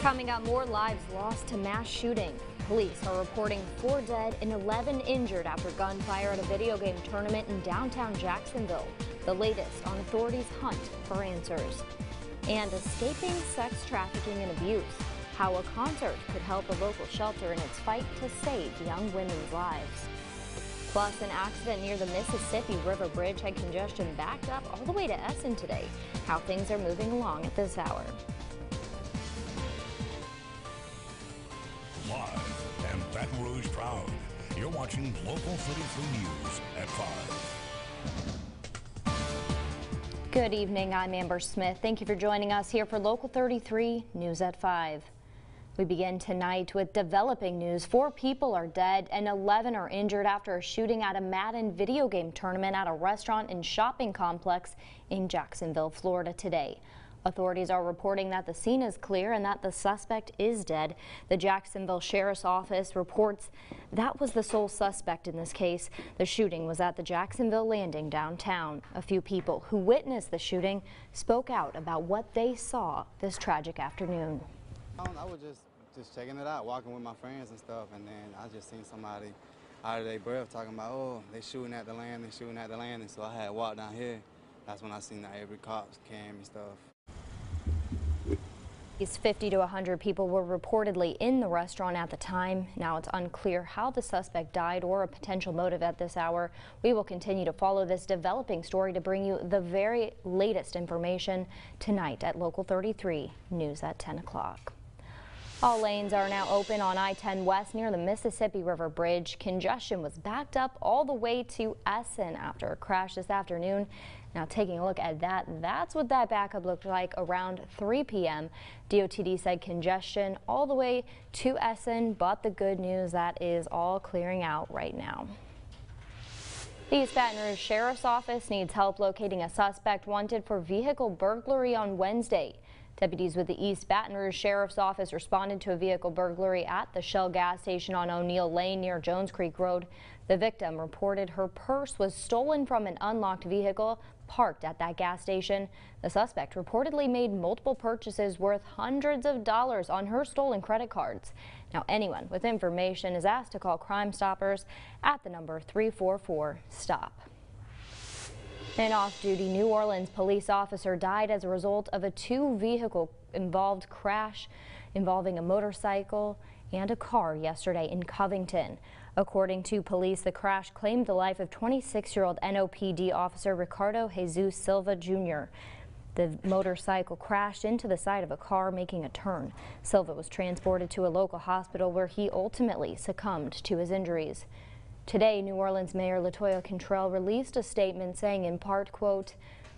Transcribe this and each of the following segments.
Coming up, more lives lost to mass shooting. Police are reporting 4 dead and 11 injured after gunfire at a video game tournament in downtown Jacksonville. The latest on authorities' hunt for answers. And escaping sex trafficking and abuse. How a concert could help a local shelter in its fight to save young women's lives. Plus, an accident near the Mississippi River Bridge had congestion backed up all the way to Essen today. How things are moving along at this hour. Live and Baton Rouge proud. You're watching Local 33 News at 5. Good evening, I'm Amber Smith. Thank you for joining us here for Local 33 News at 5. We begin tonight with developing news. 4 people are dead and 11 are injured after a shooting at a Madden video game tournament at a restaurant and shopping complex in Jacksonville, Florida today. Authorities are reporting that the scene is clear and that the suspect is dead. The Jacksonville Sheriff's Office reports that was the sole suspect in this case. The shooting was at the Jacksonville Landing downtown. A few people who witnessed the shooting spoke out about what they saw this tragic afternoon. I was just checking it out, walking with my friends and stuff, and then I just seen somebody out of their breath talking about, oh, they shooting at the land, they shooting at the land, and so I had walked down here. That's when I seen that every cops came and stuff. These 50 to 100 people were reportedly in the restaurant at the time. Now it's unclear how the suspect died or a potential motive at this hour. We will continue to follow this developing story to bring you the very latest information tonight at Local 33 News at 10 o'clock. All lanes are now open on I-10 West near the Mississippi River Bridge. Congestion was backed up all the way to Essen after a crash this afternoon. Now taking a look at that, that's what that backup looked like around 3 p.m. DOTD said congestion all the way to Essen, but the good news, that is all clearing out right now. The East Baton Rouge Sheriff's Office needs help locating a suspect wanted for vehicle burglary on Wednesday. Deputies with the East Baton Rouge Sheriff's Office responded to a vehicle burglary at the Shell gas station on O'Neill Lane near Jones Creek Road. The victim reported her purse was stolen from an unlocked vehicle parked at that gas station. The suspect reportedly made multiple purchases worth hundreds of dollars on her stolen credit cards. Now anyone with information is asked to call Crime Stoppers at the number 344-STOP. An off-duty New Orleans police officer died as a result of a 2-vehicle involved crash involving a motorcycle and a car yesterday in Covington. According to police, the crash claimed the life of 26-year-old NOPD officer Ricardo Jesus Silva Jr. The motorcycle crashed into the side of a car making a turn. Silva was transported to a local hospital where he ultimately succumbed to his injuries. Today, New Orleans Mayor LaToya Cantrell released a statement saying in part, quote,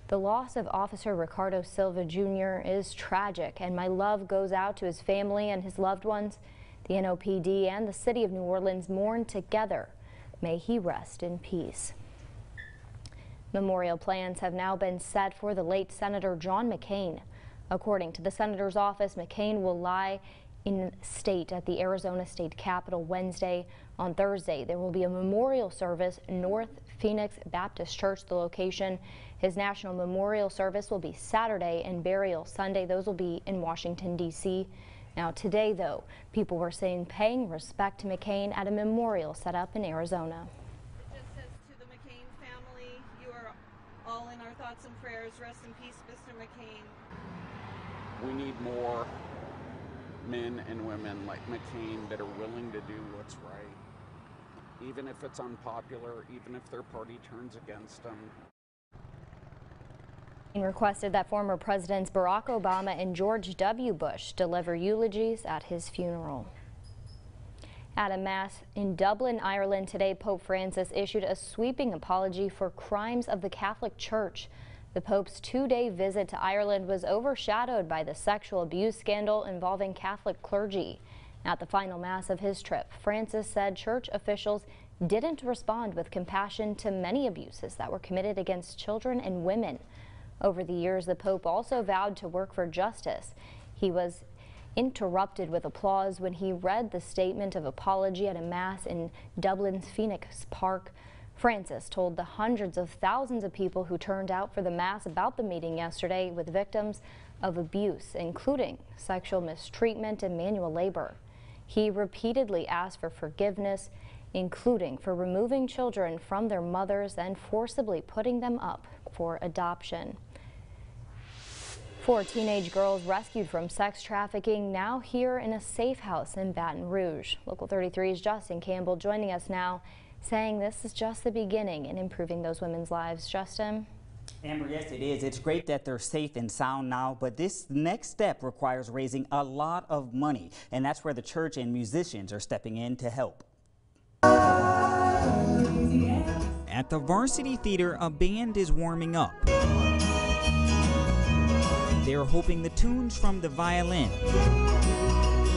"The loss of Officer Ricardo Silva Jr. is tragic, and my love goes out to his family and his loved ones. The NOPD and the city of New Orleans mourn together. May he rest in peace." Memorial plans have now been set for the late Senator John McCain. According to the senator's office, McCain will lie in state at the Arizona State Capitol Wednesday. On Thursday, there will be a memorial service North Phoenix Baptist Church, the location. His national memorial service will be Saturday and burial Sunday. Those will be in Washington, D.C. Now today, though, people were saying paying respect to McCain at a memorial set up in Arizona. It just says, to the McCain family, you are all in our thoughts and prayers. Rest in peace, Mr. McCain. We need more men and women like McCain that are willing to do what's right, even if it's unpopular, even if their party turns against them. He requested that former Presidents Barack Obama and George W. Bush deliver eulogies at his funeral. At a mass in Dublin, Ireland today, Pope Francis issued a sweeping apology for crimes of the Catholic Church. The Pope's 2-day visit to Ireland was overshadowed by the sexual abuse scandal involving Catholic clergy. At the final mass of his trip, Francis said church officials didn't respond with compassion to many abuses that were committed against children and women. Over the years, the Pope also vowed to work for justice. He was interrupted with applause when he read the statement of apology at a mass in Dublin's Phoenix Park. Francis told the hundreds of thousands of people who turned out for the mass about the meeting yesterday with victims of abuse, including sexual mistreatment and manual labor. He repeatedly asked for forgiveness, including for removing children from their mothers and forcibly putting them up for adoption. 4 teenage girls rescued from sex trafficking now here in a safe house in Baton Rouge. Local 33's Justin Campbell joining us now, saying this is just the beginning in improving those women's lives. Justin? Amber, yes, it is. It's great that they're safe and sound now, but this next step requires raising a lot of money, and that's where the church and musicians are stepping in to help. At the Varsity Theater, a band is warming up. They're hoping the tunes from the violin,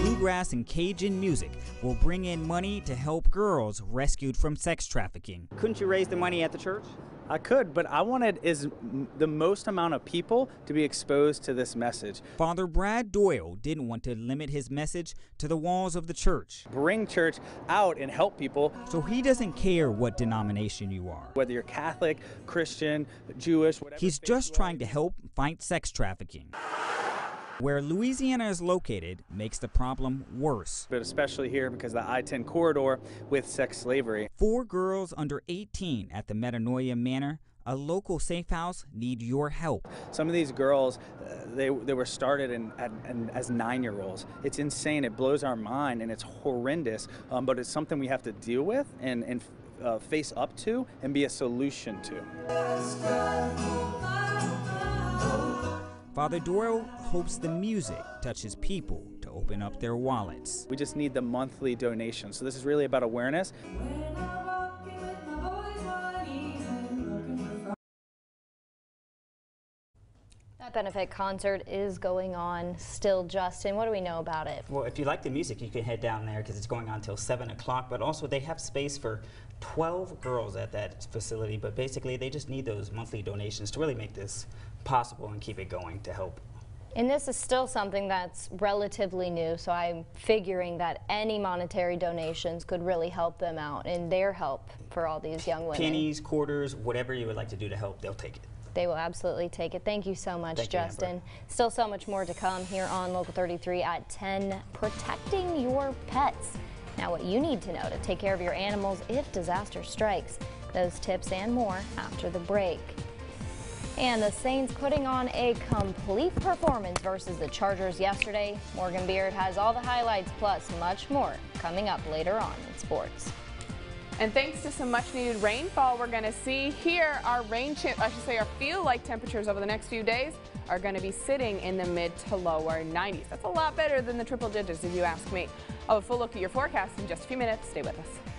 bluegrass, and Cajun music will bring in money to help girls rescued from sex trafficking. Couldn't you raise the money at the church? I could, but I wanted the most amount of people to be exposed to this message. Father Brad Doyle didn't want to limit his message to the walls of the church. Bring church out and help people. So he doesn't care what denomination you are. Whether you're Catholic, Christian, Jewish, whatever. He's just trying to help fight sex trafficking. Where Louisiana is located makes the problem worse. But especially here because of the I-10 corridor with sex slavery. 4 girls under 18 at the Metanoia Manor, a local safe house, need your help. Some of these girls, they were started as 9-year-olds. It's insane. It blows our mind and it's horrendous, but it's something we have to deal with and face up to and be a solution to. Father Doyle hopes the music touches people to open up their wallets. We just need the monthly donation. So this is really about awareness. That benefit concert is going on still, Justin. What do we know about it? Well, if you like the music, you can head down there because it's going on till 7 o'clock. But also they have space for 12 girls at that facility. But basically they just need those monthly donations to really make this possible and keep it going to help. And this is still something that's relatively new, so I'm figuring that any monetary donations could really help them out in their help for all these young women. Pennies, quarters, whatever you would like to do to help, they'll take it. They will absolutely take it. Thank you so much, Thank you, Justin. Amber. Still so much more to come here on Local 33 at 10, protecting your pets. Now, what you need to know to take care of your animals if disaster strikes. Those tips and more after the break. And the Saints putting on a complete performance versus the Chargers yesterday. Morgan Beard has all the highlights plus much more coming up later on in sports. And thanks to some much needed rainfall we're going to see here, our our feel-like temperatures over the next few days are going to be sitting in the mid to lower 90s. That's a lot better than the triple digits if you ask me. I'll have a full look at your forecast in just a few minutes. Stay with us.